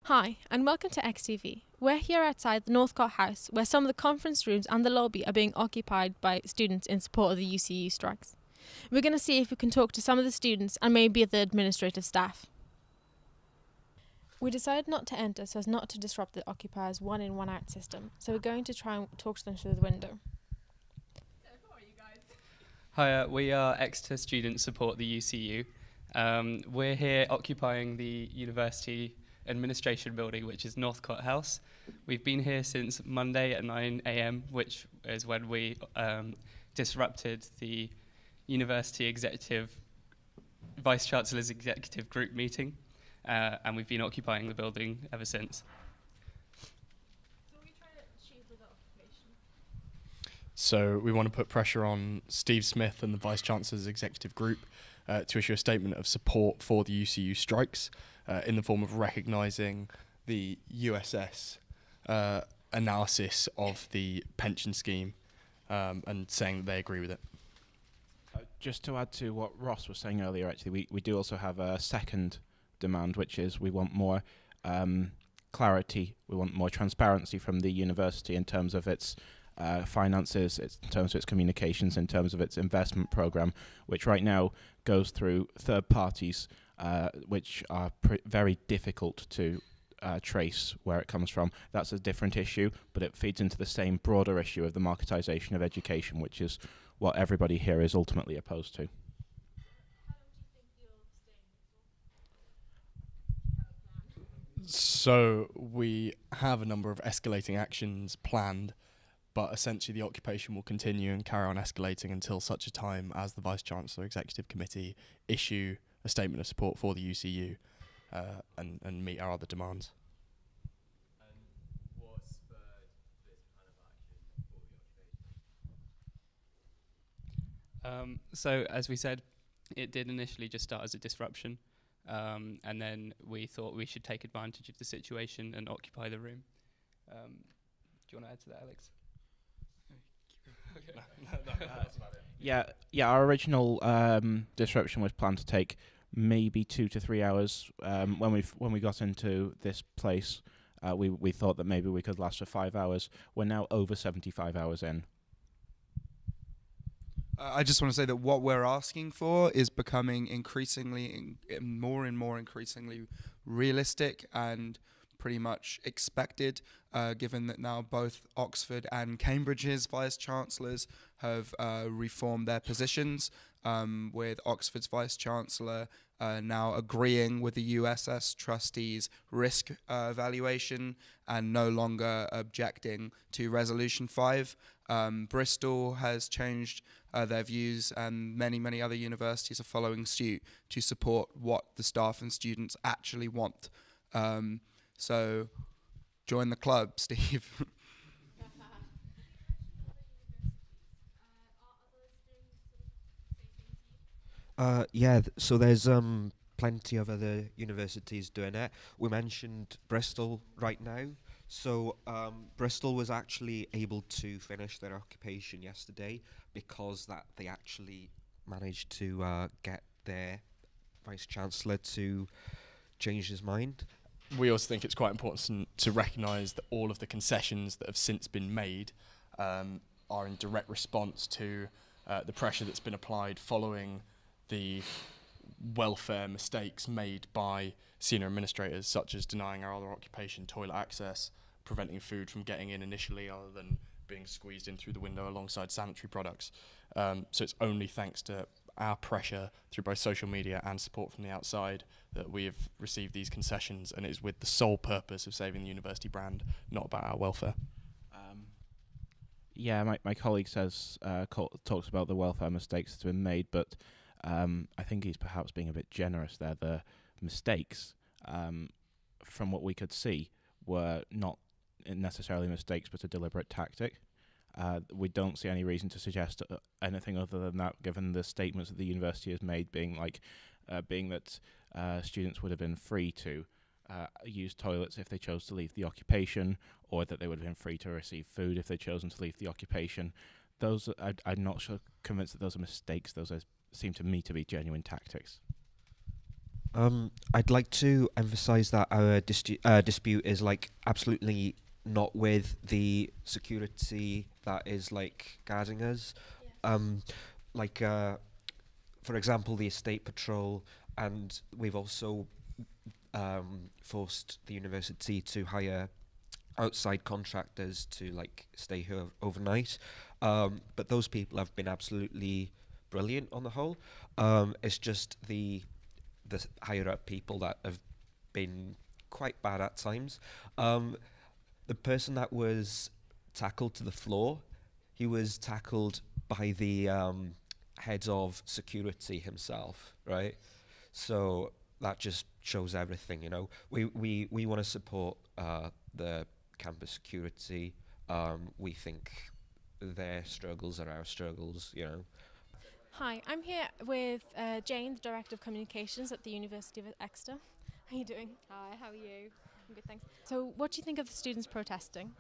Hi, and welcome to XTV. We're here outside the Northcote House, where some of the conference rooms and the lobby are being occupied by students in support of the UCU strikes. We're going to see if we can talk to some of the students and maybe the administrative staff. We decided not to enter so as not to disrupt the occupiers' one-in, one-out system, so we're going to try and talk to them through the window. So, who are you guys? Hi, we are Exeter Student Support the UCU. We're here occupying the University Administration Building, which is Northcote House. We've been here since Monday at 9 a.m, which is when we disrupted the University Executive Vice-Chancellor's Executive Group meeting, and we've been occupying the building ever since. So what are you trying to achieve with the occupation? So we want to put pressure on Steve Smith and the Vice-Chancellor's Executive Group to issue a statement of support for the UCU strikes in the form of recognising the USS analysis of the pension scheme and saying that they agree with it. Just to add to what Ross was saying earlier, actually, we do also have a second demand, which is we want more clarity, we want more transparency from the university in terms of its finances, in terms of its communications, in terms of its investment program, which right now goes through third parties, which are very difficult to trace where it comes from. That's a different issue, but it feeds into the same broader issue of the marketisation of education, which is what everybody here is ultimately opposed to. So we have a number of escalating actions planned, but essentially the occupation will continue and carry on escalating until such a time as the Vice-Chancellor Executive Committee issue a statement of support for the UCU and meet our other demands. And what spurred this kind of action for the occupation? So, as we said, it did initially just start as a disruption, and then we thought we should take advantage of the situation and occupy the room. Do you want to add to that, Alex? Okay. That's about it. Yeah. Our original disruption was planned to take maybe 2 to 3 hours. When we got into this place, we thought that maybe we could last for 5 hours. We're now over 75 hours in. I just want to say that what we're asking for is becoming increasingly realistic and pretty much expected, given that now both Oxford and Cambridge's vice-chancellors have reformed their positions, with Oxford's vice-chancellor now agreeing with the USS trustees' risk evaluation and no longer objecting to Resolution 5. Bristol has changed their views, and many other universities are following suit to support what the staff and students actually want. So join the club, Steve. So there's plenty of other universities doing it. We mentioned Bristol right now. So Bristol was actually able to finish their occupation yesterday because that they actually managed to get their Vice-Chancellor to change his mind. We also think it's quite important to recognise that all of the concessions that have since been made are in direct response to the pressure that's been applied following the welfare mistakes made by senior administrators, such as denying our other occupation toilet access, preventing food from getting in initially other than being squeezed in through the window alongside sanitary products. So it's only thanks to our pressure through both social media and support from the outside that we have received these concessions, and it is with the sole purpose of saving the university brand, not about our welfare. My colleague says talks about the welfare mistakes that have been made, but I think he's perhaps being a bit generous there. The mistakes, from what we could see, were not necessarily mistakes, but a deliberate tactic. We don't see any reason to suggest anything other than that, given the statements that the university has made, being that students would have been free to use toilets if they chose to leave the occupation, or that they would have been free to receive food if they'd chosen to leave the occupation. I'm not sure convinced that those are mistakes. Those seem to me to be genuine tactics. I'd like to emphasise that our dispute is like absolutely not with the security that is like guarding us. Like for example, the estate patrol, and we've also forced the university to hire outside contractors to like stay here overnight. But those people have been absolutely brilliant on the whole. It's just the higher up people that have been quite bad at times. The person that was tackled to the floor, he was tackled by the head of security himself, right? So that just shows everything, you know. We want to support the campus security. We think their struggles are our struggles, you know. Hi, I'm here with Jane, the Director of Communications at the University of Exeter. How are you doing? Hi, how are you? I'm good, thanks. So what do you think of the students protesting?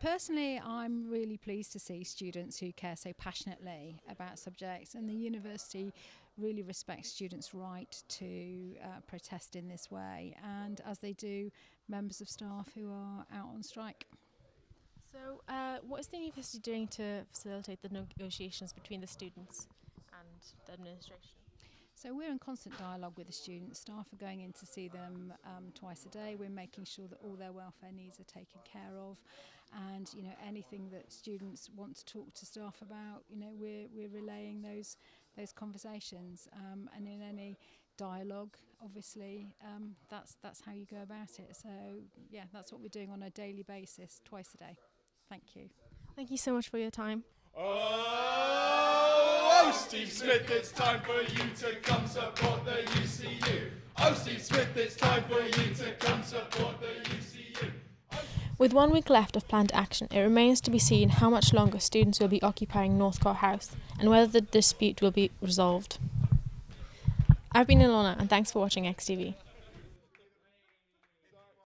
Personally, I'm really pleased to see students who care so passionately about subjects, and the university really respects students' right to protest in this way, and as they do members of staff who are out on strike. So what is the university doing to facilitate the negotiations between the students and the administration? So we're in constant dialogue with the students. Staff are going in to see them twice a day. We're making sure that all their welfare needs are taken care of, and you know, anything that students want to talk to staff about, you know, we're relaying those conversations, and in any dialogue, obviously, that's how you go about it. So yeah, that's what we're doing on a daily basis, twice a day. Thank you. Thank you so much for your time. Oh, Steve Smith, it's time for you to come support the UCU. Oh, Steve Smith, it's time for you to come support the UCU. With 1 week left of planned action, it remains to be seen how much longer students will be occupying Northcote House and whether the dispute will be resolved. I've been Ilona, and thanks for watching XTV.